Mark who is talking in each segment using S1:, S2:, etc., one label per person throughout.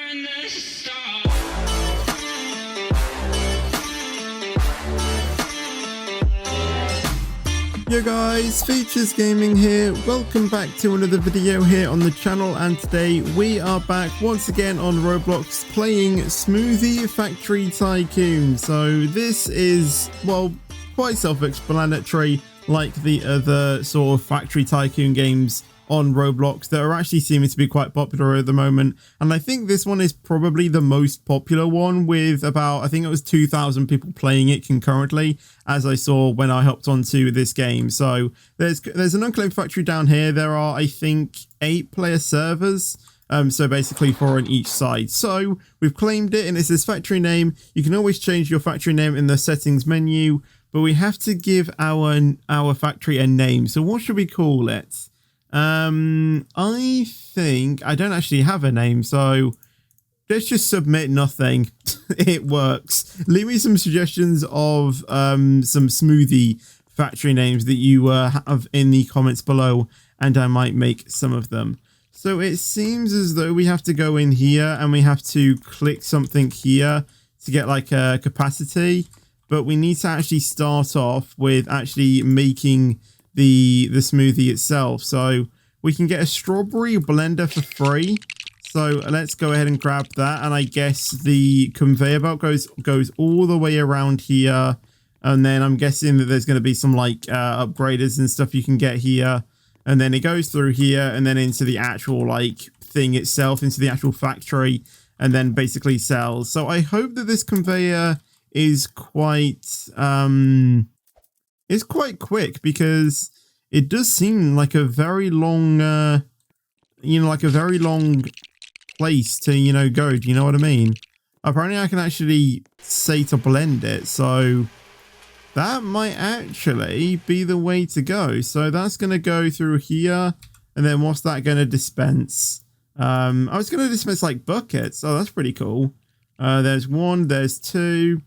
S1: when the stars.
S2: Yo guys, Features Gaming here. Welcome back to another video here on the channel, and today we are back once again on Roblox playing Smoothie Factory Tycoon. So this is, well, quite self-explanatory like the other sort of Factory Tycoon games on Roblox that are actually seeming to be quite popular at the moment. And I think this one is probably the most popular one, with about, I think it was 2,000 people playing it concurrently, as I saw when I hopped onto this game. So there's an unclaimed factory down here. There are, I think, 8-player servers. So basically 4 on each side. So we've claimed it, and it says factory name. You can always change your factory name in the settings menu, but we have to give our factory a name. So what should we call it? I think I don't actually have a name, so let's just submit nothing. It works. Leave me some suggestions of some smoothie factory names that you have in the comments below, and I might make some of them. So it seems as though we have to go in here and we have to click something here to get like a capacity, but we need to actually start off with actually making the smoothie itself. So we can get a strawberry blender for free. So let's go ahead and grab that. And I guess the conveyor belt goes all the way around here. And then I'm guessing that there's going to be some like upgraders and stuff you can get here. And then it goes through here and then into the actual like thing itself, into the actual factory, and then basically sells. So I hope that this conveyor is quite quick, because it does seem like a very long, like a very long place to, go. Do you know what I mean? Apparently I can actually say to blend it. So that might actually be the way to go. So that's going to go through here. And then what's that going to dispense? I was going to dispense like buckets. Oh, that's pretty cool. There's 1, there's 2.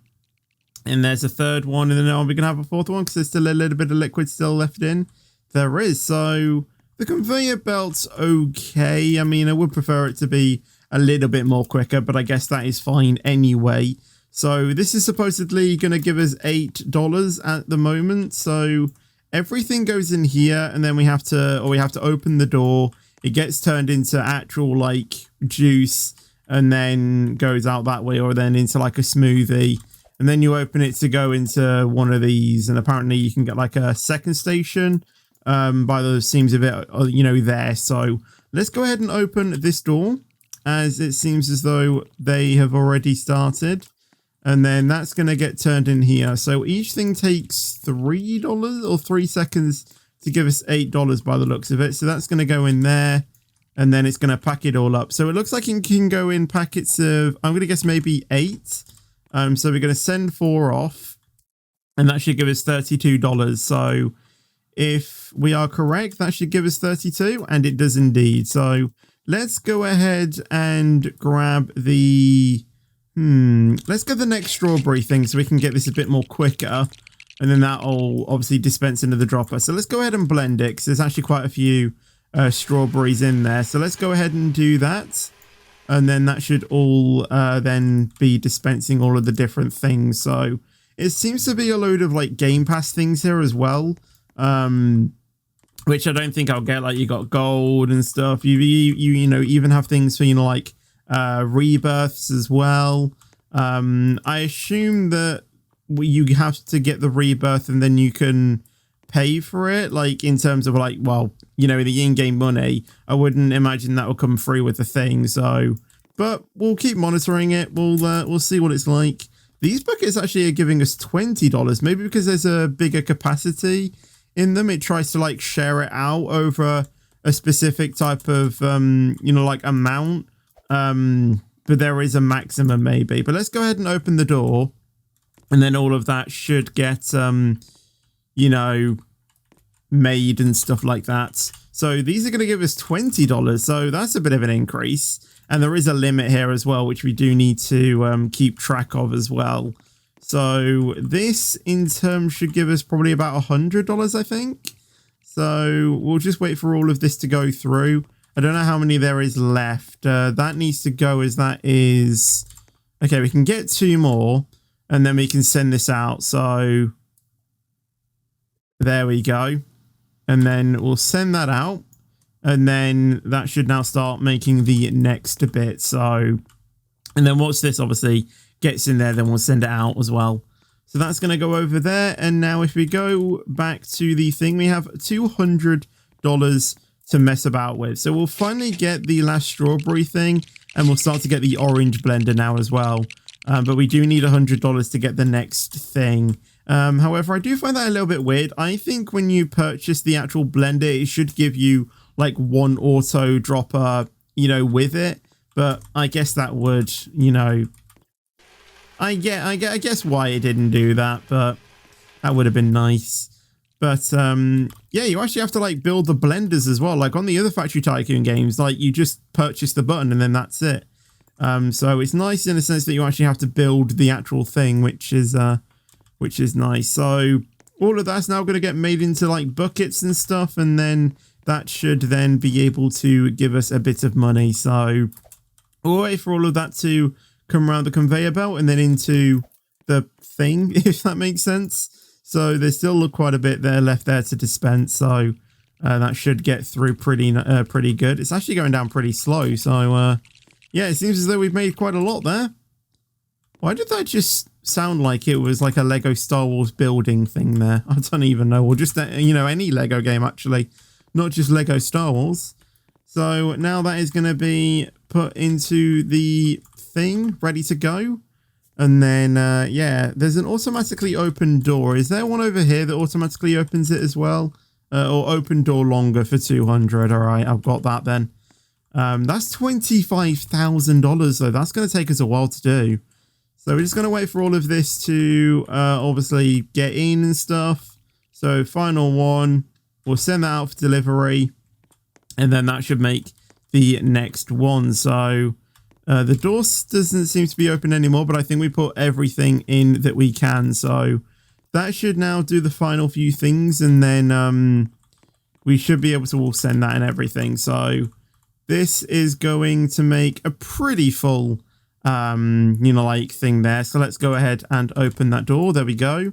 S2: And there's a 3rd one, and then we're going to have a 4th one because there's still a little bit of liquid still left in. There is. So the conveyor belt's okay. I mean, I would prefer it to be a little bit more quicker, but I guess that is fine anyway. So this is supposedly going to give us $8 at the moment. So everything goes in here, and then we have to open the door. It gets turned into actual like juice, and then goes out that way, or then into like a smoothie. And then you open it to go into one of these, and apparently you can get like a second station by the seams of it, there. So let's go ahead and open this door, as it seems as though they have already started. And then that's going to get turned in here. So each thing takes $3 or 3 seconds to give us $8 by the looks of it. So that's going to go in there, and then it's going to pack it all up. So it looks like it can go in packets of, I'm going to guess maybe 8. So we're going to send 4 off, and that should give us $32. So if we are correct, that should give us 32, and it does indeed. So let's go ahead and grab the, let's get the next strawberry thing so we can get this a bit more quicker, and then that'll obviously dispense into the dropper. So let's go ahead and blend it, because there's actually quite a few strawberries in there. So let's go ahead and do that. And then that should all then be dispensing all of the different things. So it seems to be a load of like Game Pass things here as well, which I don't think I'll get. Like you got gold and stuff. You even have things for like rebirths as well. I assume that you have to get the rebirth and then you can pay for it, like in terms of like, well, the in-game money. I wouldn't imagine that will come free with the thing. So, but we'll keep monitoring it. We'll see what it's like. These buckets actually are giving us $20, maybe because there's a bigger capacity in them. It tries to like share it out over a specific type of like amount. But there is a maximum maybe. But let's go ahead and open the door, and then all of that should get made and stuff like that. So these are going to give us $20. So that's a bit of an increase. And there is a limit here as well, which we do need to keep track of as well. So this in turn should give us probably about $100, I think. So we'll just wait for all of this to go through. I don't know how many there is left. That needs to go as that is... Okay, we can get 2 more and then we can send this out. So there we go. And then we'll send that out. And then that should now start making the next bit. So, and then once this obviously gets in there, then we'll send it out as well. So that's going to go over there. And now if we go back to the thing, we have $200 to mess about with. So we'll finally get the last strawberry thing and we'll start to get the orange blender now as well. But we do need $100 to get the next thing. However, I do find that a little bit weird. I think when you purchase the actual blender, it should give you like 1 auto dropper, you know, with it. But I guess that would, you know, I guess why it didn't do that, but that would have been nice. But yeah, you actually have to like build the blenders as well. Like on the other Factory Tycoon games, like you just purchase the button and then that's it. So it's nice in the sense that you actually have to build the actual thing, which is nice. So all of that's now going to get made into like buckets and stuff, and then that should then be able to give us a bit of money. So we'll wait for all of that to come around the conveyor belt and then into the thing, if that makes sense. So there's still quite a bit there left there to dispense. So that should get through pretty good. It's actually going down pretty slow. So yeah, it seems as though we've made quite a lot there. Why did that just sound like it was like a Lego Star Wars building thing there? I don't even know. Or just, you know, any Lego game actually, not just Lego Star Wars. So now that is going to be put into the thing, ready to go. And then, yeah, there's an automatically open door. Is there one over here that automatically opens it as well? Or open door longer for 200. All right, I've got that then. That's $25,000 though. That's going to take us a while to do. So we're just going to wait for all of this to obviously get in and stuff. So final one, we'll send that out for delivery. And then that should make the next one. So the door doesn't seem to be open anymore, but I think we put everything in that we can. So that should now do the final few things. And then we should be able to all send that and everything. So this is going to make a pretty full, you know, like thing there. So let's go ahead and open that door. There we go.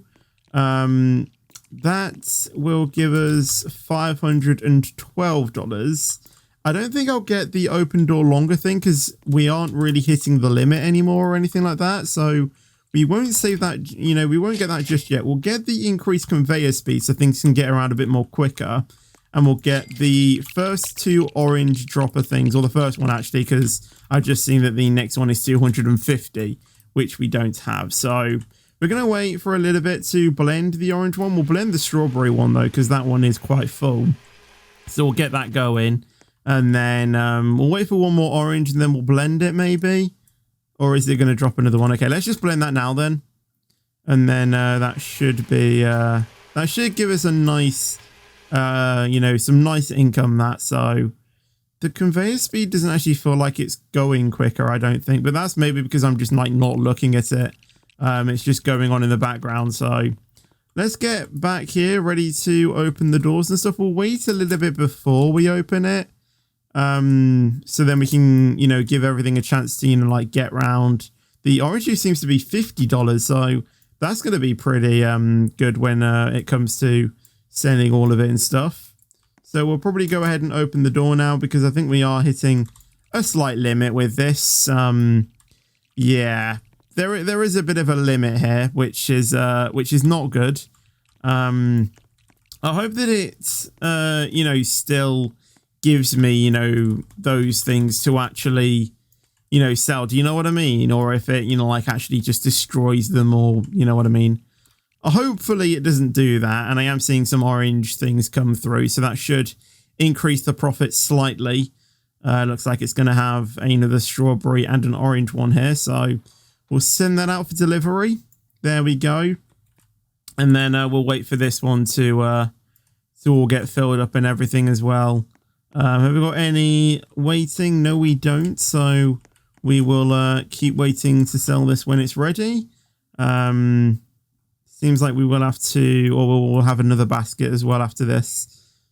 S2: That will give us $512. I don't think I'll get the open door longer thing because we aren't really hitting the limit anymore or anything like that. So we won't save that, you know, we won't get that just yet. We'll get the increased conveyor speed so things can get around a bit more quicker. And we'll get the first 2 orange dropper things, or the first one actually, because I've just seen that the next one is 250, which we don't have. So we're going to wait for a little bit to blend the orange one. We'll blend the strawberry one though, because that one is quite full. So we'll get that going. And then we'll wait for one more orange and then we'll blend it maybe. Or is it going to drop another one? Okay, let's just blend that now then. And then that should be, that should give us a nice, you know, some nice income that. So the conveyor speed doesn't actually feel like it's going quicker, I don't think. But that's maybe because I'm just like not looking at it. It's just going on in the background. So let's get back here ready to open the doors and stuff. We'll wait a little bit before we open it. So then we can, you know, give everything a chance to, you know, like get round. The orange juice seems to be $50. So that's going to be pretty good when it comes to sending all of it and stuff. So we'll probably go ahead and open the door now because I think we are hitting a slight limit with this. Yeah, there is a bit of a limit here, which is not good. I hope that it, you know, still gives me, you know, those things to actually, you know, sell. Do you know what I mean? Or if it, you know, like actually just destroys them, or you know what I mean? Hopefully it doesn't do that. And I am seeing some orange things come through, so that should increase the profit slightly. Looks like it's going to have another strawberry and an orange one here. So we'll send that out for delivery. There we go. And then we'll wait for this one to all get filled up and everything as well. Have we got any waiting? No, we don't. So we will keep waiting to sell this when it's ready. Seems like we will have to, or we'll have another basket as well after this.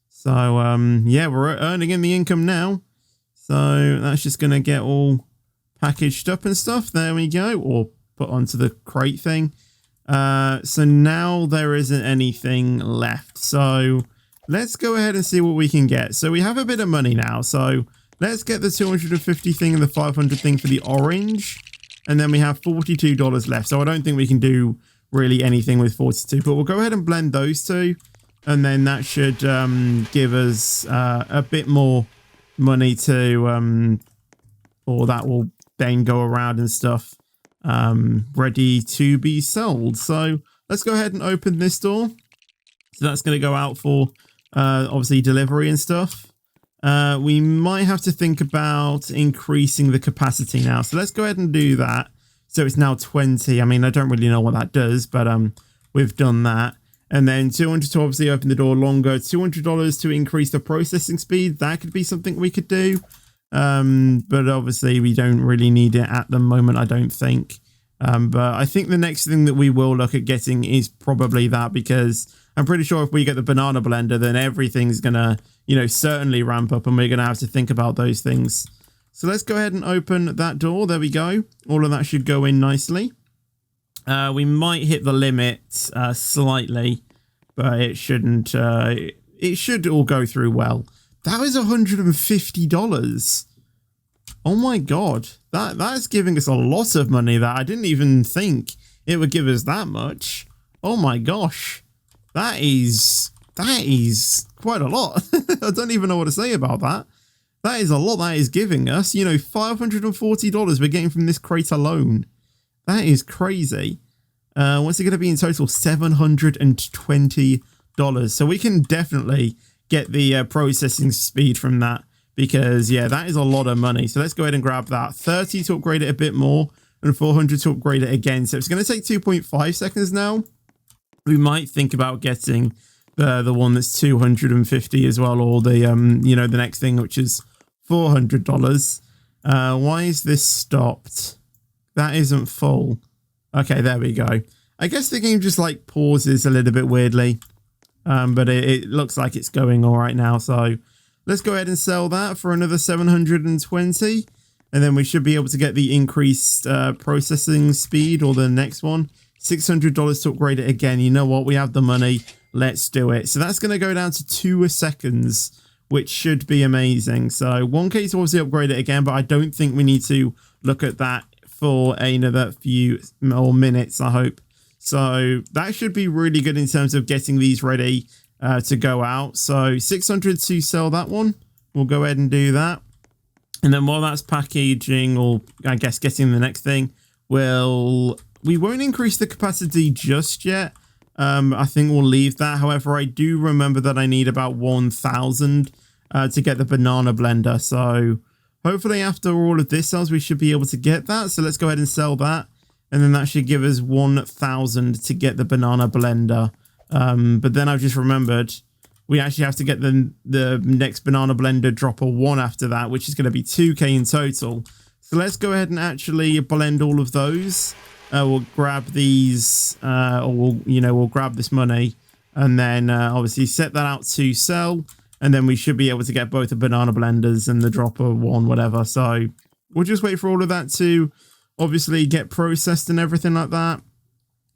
S2: So yeah, we're earning in the income now. So that's just going to get all packaged up and stuff. There we go. Or put onto the crate thing. So now there isn't anything left. So let's go ahead and see what we can get. So we have a bit of money now. So let's get the 250 thing and the 500 thing for the orange. And then we have $42 left. So I don't think we can do really anything with 42. But we'll go ahead and blend those two. And then that should give us a bit more money to... or that will then go around and stuff. Ready to be sold. So let's go ahead and open this door. So that's going to go out for obviously delivery and stuff. We might have to think about increasing the capacity now. So let's go ahead and do that. So it's now 20. I mean, I don't really know what that does, but we've done that. And then 200 to obviously open the door longer. $200 to increase the processing speed. That could be something we could do. But obviously we don't really need it at the moment, I don't think. But I think the next thing that we will look at getting is probably that, because I'm pretty sure if we get the banana blender, then everything's gonna, certainly ramp up, and we're gonna have to think about those things. So let's go ahead and open that door. There we go. All of that should go in nicely. We might hit the limit slightly, but it shouldn't. It should all go through well. That was $150. Oh my god. That's giving us a lot of money. That I didn't even think it would give us that much. Oh my gosh. That is quite a lot. I don't even know what to say about that. That is a lot that is giving us. $540 we're getting from this crate alone. That is crazy. What's it going to be in total? $720. So we can definitely get the processing speed from that, because that is a lot of money. So let's go ahead and grab that. 30 to upgrade it a bit more, and 400 to upgrade it again. So it's going to take 2.5 seconds now. We might think about getting the one that's 250 as well, or the the next thing, which is $400. Why is this stopped? That isn't full. Okay, there we go. I guess the game just like pauses a little bit weirdly. But it looks like it's going all right now. So let's go ahead and sell that for another 720. And then we should be able to get the increased processing speed, or the next one. $600 to upgrade it again. You know what? We have the money. Let's do it. So that's going to go down to 2 seconds, which should be amazing. So 1K to obviously upgrade it again, but I don't think we need to look at that for another few more minutes, I hope. So that should be really good in terms of getting these ready to go out. So 600 to sell that one. We'll go ahead and do that. And then while that's packaging, or I guess getting the next thing, we won't increase the capacity just yet. I think we'll leave that. However, I do remember that I need about 1,000 to get the banana blender. So hopefully after all of this sells, we should be able to get that. So let's go ahead and sell that. And then that should give us 1,000 to get the banana blender. But then I've just remembered we actually have to get the next banana blender dropper 1 after that, which is going to be 2K in total. So let's go ahead and actually blend all of those. We'll grab these, or we'll grab this money, and then obviously set that out to sell. And then we should be able to get both the banana blenders and the dropper 1, whatever. So we'll just wait for all of that to obviously get processed and everything like that,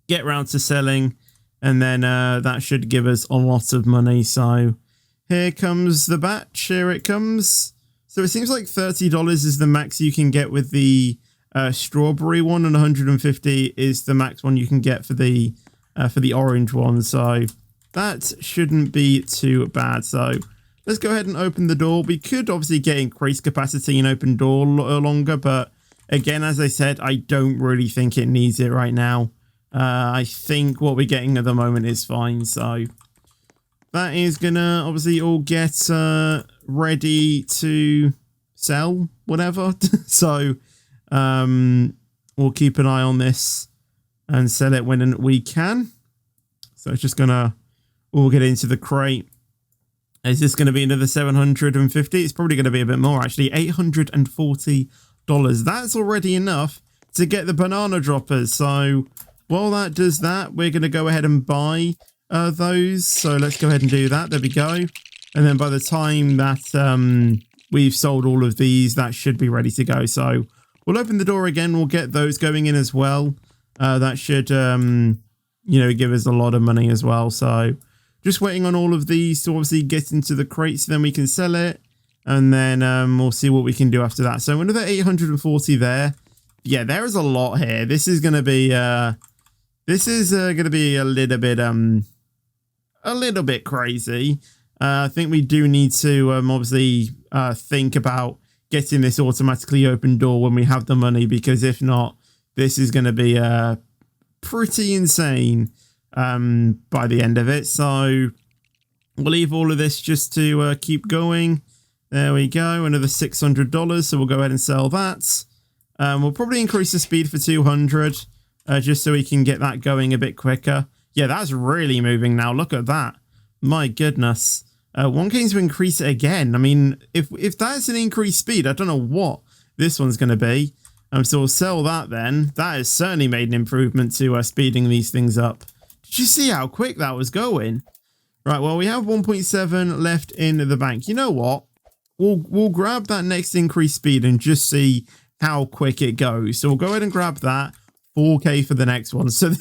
S2: get round to selling, and then that should give us a lot of money. So here comes the batch. Here it comes. So it seems like $30 is the max you can get with the strawberry one, and 150 is the max one you can get for the orange one. So that shouldn't be too bad. So let's go ahead and open the door. We could obviously get increased capacity and open door longer, but again, as I said, I don't really think it needs it right now. I think what we're getting at the moment is fine. So that is gonna obviously all get ready to sell, whatever. So we'll keep an eye on this and sell it when we can. So it's just gonna all get into the crate. Is this going to be another 750? It's probably going to be a bit more, actually. $840. That's already enough to get the banana droppers. So while that does that, we're going to go ahead and buy those. So let's go ahead and do that. There we go. And then by the time that we've sold all of these, that should be ready to go. So we'll open the door again. We'll get those going in as well. That should, you know, give us a lot of money as well. So just waiting on all of these to obviously get into the crates, then we can sell it. And then we'll see what we can do after that. So another 840 there. Yeah, there is a lot here. This is going to be a little bit crazy. I think we do need to obviously think about getting this automatically open door when we have the money, because if not, this is going to be pretty insane by the end of it. So we'll leave all of this just to keep going. There we go, another $600. So we'll go ahead and sell that. We'll probably increase the speed for 200 just so we can get that going a bit quicker. Yeah, that's really moving now. Look at that. My goodness. One came to increase it again. I mean, if that's an increased speed, I don't know what this one's going to be. So we'll sell that then. That has certainly made an improvement to speeding these things up. Did you see how quick that was going? Right, well, we have 1.7 left in the bank. You know what? We'll grab that next increased speed and just see how quick it goes. So we'll go ahead and grab that. 4K for the next one. So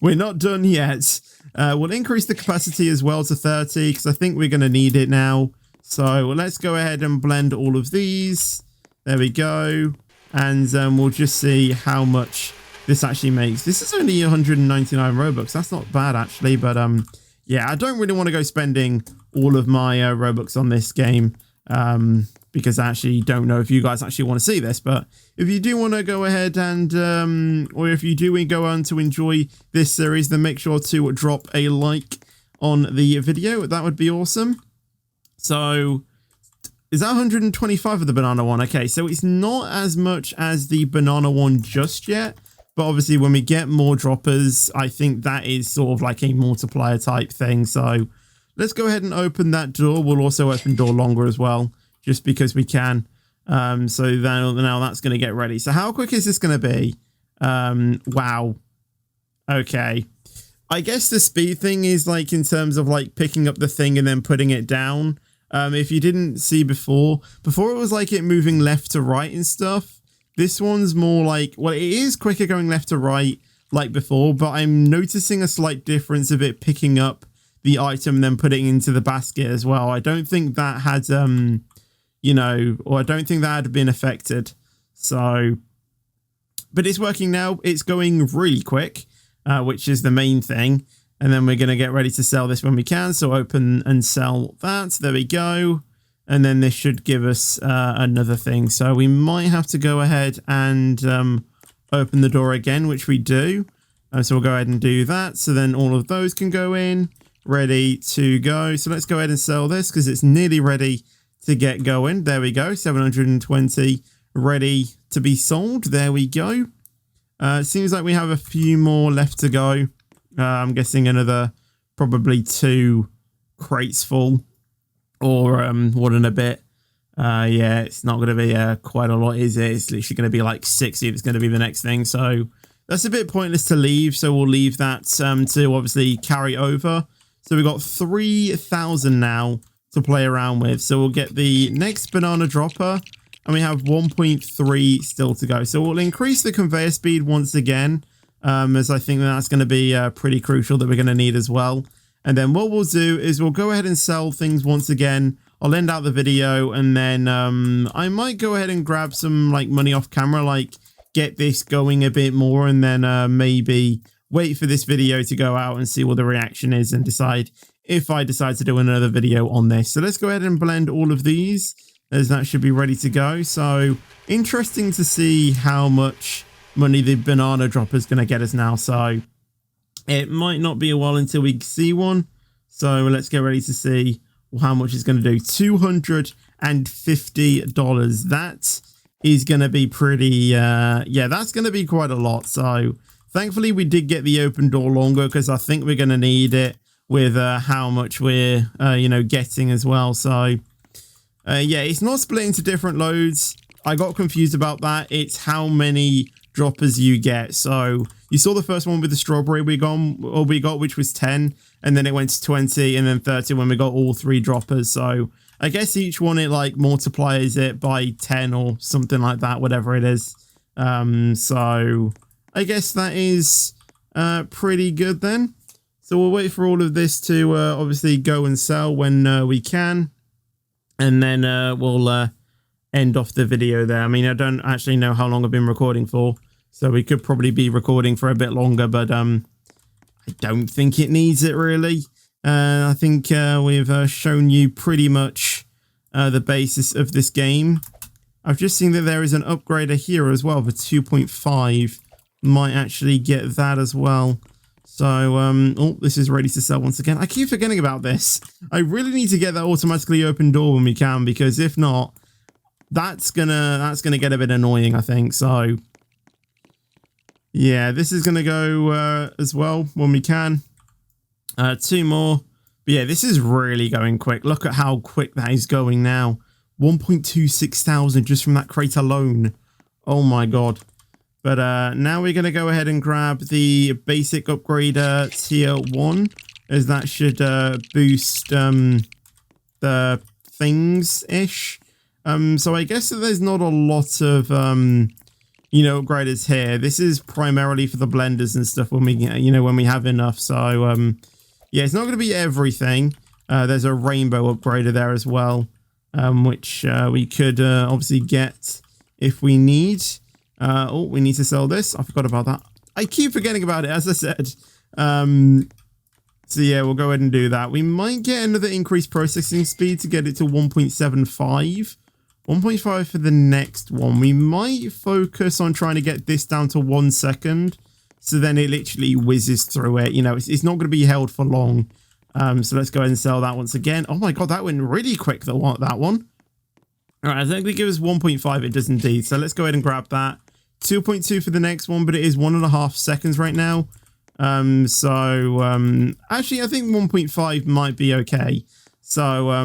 S2: we're not done yet. We'll increase the capacity as well to 30 because I think we're going to need it now. So let's go ahead and blend all of these. There we go. And we'll just see how much this actually makes. This is only 199 Robux. That's not bad actually. But yeah, I don't really want to go spending all of my Robux on this game. Because I actually don't know if you guys actually want to see this, but if you do want to go ahead and or if you do go on to enjoy this series, then make sure to drop a like on the video. That would be awesome. So is that 125 of the banana one? Okay, so it's not as much as the banana one just yet, but obviously when we get more droppers, I think that is sort of like a multiplier type thing. So let's go ahead and open that door. We'll also open door longer as well, just because we can. So now that's going to get ready. So how quick is this going to be? Wow. Okay. I guess the speed thing is like in terms of like picking up the thing and then putting it down. If you didn't see before it was like it moving left to right and stuff. This one's more like, well, it is quicker going left to right like before, but I'm noticing a slight difference of it picking up the item and then putting it into the basket as well. I don't think that had, you know, or I don't think that had been affected. So, but it's working now. It's going really quick, which is the main thing. And then we're going to get ready to sell this when we can. So open and sell that. There we go. And then this should give us another thing. So we might have to go ahead and open the door again, which we do. So we'll go ahead and do that. So then all of those can go in. Ready to go. So let's go ahead and sell this because it's nearly ready to get going. There we go. 720 ready to be sold. There we go. It seems like we have a few more left to go. I'm guessing another probably 2 crates full or 1 and a bit. Yeah, it's not going to be quite a lot, is it? It's literally going to be like 60. It's going to be the next thing. So that's a bit pointless to leave. So we'll leave that to obviously carry over. So we've got 3,000 now to play around with. So we'll get the next banana dropper and we have 1.3 still to go. So we'll increase the conveyor speed once again, as I think that's going to be pretty crucial that we're going to need as well. And then what we'll do is we'll go ahead and sell things once again. I'll end out the video and then I might go ahead and grab some like money off camera, like get this going a bit more and then maybe wait for this video to go out and see what the reaction is and decide if I decide to do another video on this. So let's go ahead and blend all of these as that should be ready to go. So interesting to see how much money the banana dropper is going to get us now. So it might not be a while until we see one. So let's get ready to see how much it's going to do. $250. That is going to be pretty, yeah, that's going to be quite a lot. So thankfully we did get the open door longer because I think we're going to need it with how much we're, you know, getting as well. So yeah, it's not split into different loads. I got confused about that. It's how many droppers you get. So you saw the first one with the strawberry we got, which was 10, and then it went to 20 and then 30 when we got all 3 droppers. So I guess each one, it like multiplies it by 10 or something like that, whatever it is. So I guess that is pretty good then. So we'll wait for all of this to obviously go and sell when we can. And then we'll end off the video there. I mean, I don't actually know how long I've been recording for, so we could probably be recording for a bit longer, but I don't think it needs it really. I think we've shown you pretty much the basis of this game. I've just seen that there is an upgrader here as well for 2.5. Might actually get that as well. So, oh, this is ready to sell once again. I keep forgetting about this. I really need to get that automatically open door when we can, because if not, that's gonna get a bit annoying, I think. So, yeah, this is gonna go as well when we can. 2 more. But yeah, this is really going quick. Look at how quick that is going now. 1.26 thousand just from that crate alone. Oh my god. But now we're going to go ahead and grab the basic upgrader tier 1, as that should boost the things-ish. So I guess that there's not a lot of, you know, upgraders here. This is primarily for the blenders and stuff when we, you know, when we have enough. So, yeah, it's not going to be everything. There's a rainbow upgrader there as well, which we could obviously get if we need. Oh, we need to sell this. I forgot about that. I keep forgetting about it, as I said. So yeah, we'll go ahead and do that. We might get another increased processing speed to get it to 1.75. 1.5 for the next one. We might focus on trying to get this down to 1 second. So then it literally whizzes through it. You know, it's not going to be held for long. So let's go ahead and sell that once again. Oh my god, that went really quick, that one. All right, I think we give us 1.5. It does indeed. So let's go ahead and grab that. 2.2 for the next one, but it is 1.5 seconds right now. Actually, I think 1.5 might be okay. So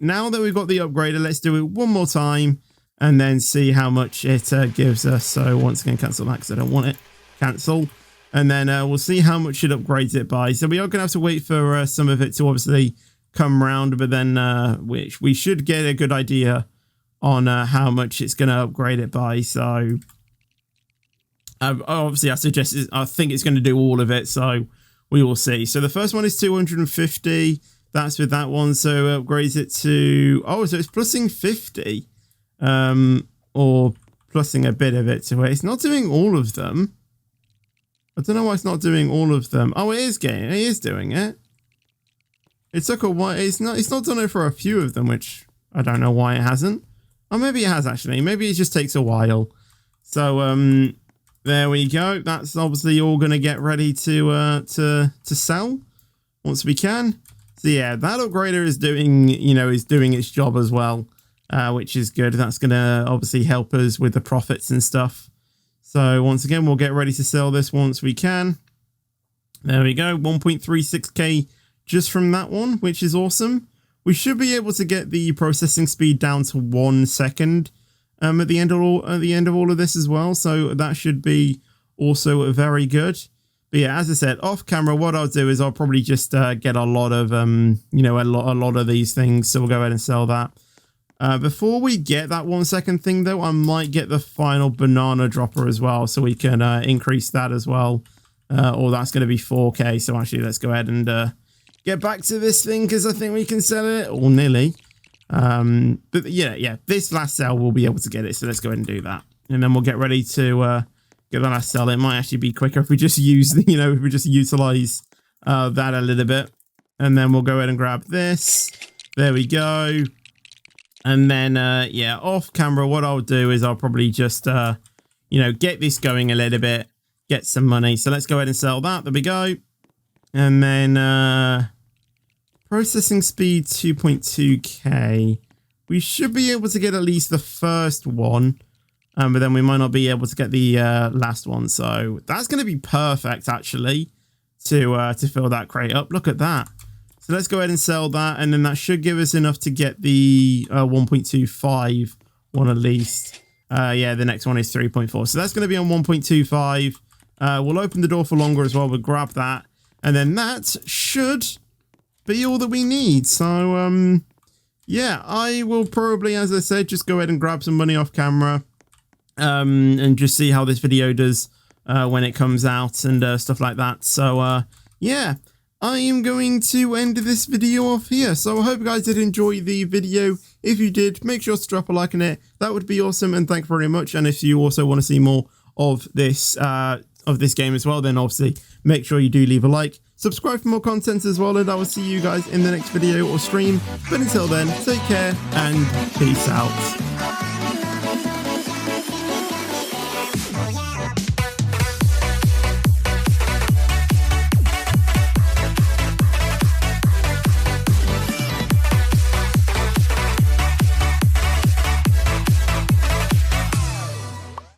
S2: now that we've got the upgrader, let's do it one more time and then see how much it gives us. So once again, cancel that because I don't want it. Cancel. And then we'll see how much it upgrades it by. So we are going to have to wait for some of it to obviously come round, but then which we should get a good idea on how much it's going to upgrade it by. So obviously I think it's going to do all of it, so we will see. So the first one is 250. That's with that one, so it upgrades it to, oh, so it's plussing 50, or plussing a bit of it to it. It's not doing all of them. I don't know why it's not doing all of them. Oh, it is doing it. It took a while. It's not done it for a few of them, which I don't know why it hasn't. Or maybe it has actually. Maybe it just takes a while. So there we go. That's obviously all going to get ready to sell once we can. So yeah, that upgrader is doing its job as well, which is good. That's going to obviously help us with the profits and stuff. So once again, we'll get ready to sell this once we can. There we go. 1.36k just from that one, which is awesome. We should be able to get the processing speed down to 1 second at the end of all of this as well. So that should be also very good. But yeah, as I said, off camera, what I'll do is I'll probably just get a lot of a lot of these things. So we'll go ahead and sell that. Before we get that 1 second thing though, I might get the final banana dropper as well, so we can increase that as well. Or that's going to be 4k. So actually, let's go ahead and get back to this thing, because I think we can sell it, or nearly. But yeah, this last sale we'll be able to get it. So let's go ahead and do that, and then we'll get ready to get the last sale. It might actually be quicker if we just use if we just utilize that a little bit, and then we'll go ahead and grab this. There we go. And then yeah, off camera, what I'll do is I'll probably just get this going a little bit, get some money. So let's go ahead and sell that. There we go. And then processing speed 2.2k. We should be able to get at least the first one, but then we might not be able to get the last one. So that's going to be perfect actually to fill that crate up. Look at that. So let's go ahead and sell that, and then that should give us enough to get the 1.25 one at least. Yeah, the next one is 3.4. So that's going to be on 1.25. We'll open the door for longer as well. We'll grab that, and then that should be all that we need. So yeah, I will probably, as I said, just go ahead and grab some money off camera and just see how this video does when it comes out and stuff like that. So, yeah, I am going to end this video off here. So I hope you guys did enjoy the video. If you did, make sure to drop a like on it. That would be awesome, and thank you very much. And if you also want to see more of this game as well, then obviously make sure you do leave a like. Subscribe for more content as well, and I will see you guys in the next video or stream. But until then, take care and peace out.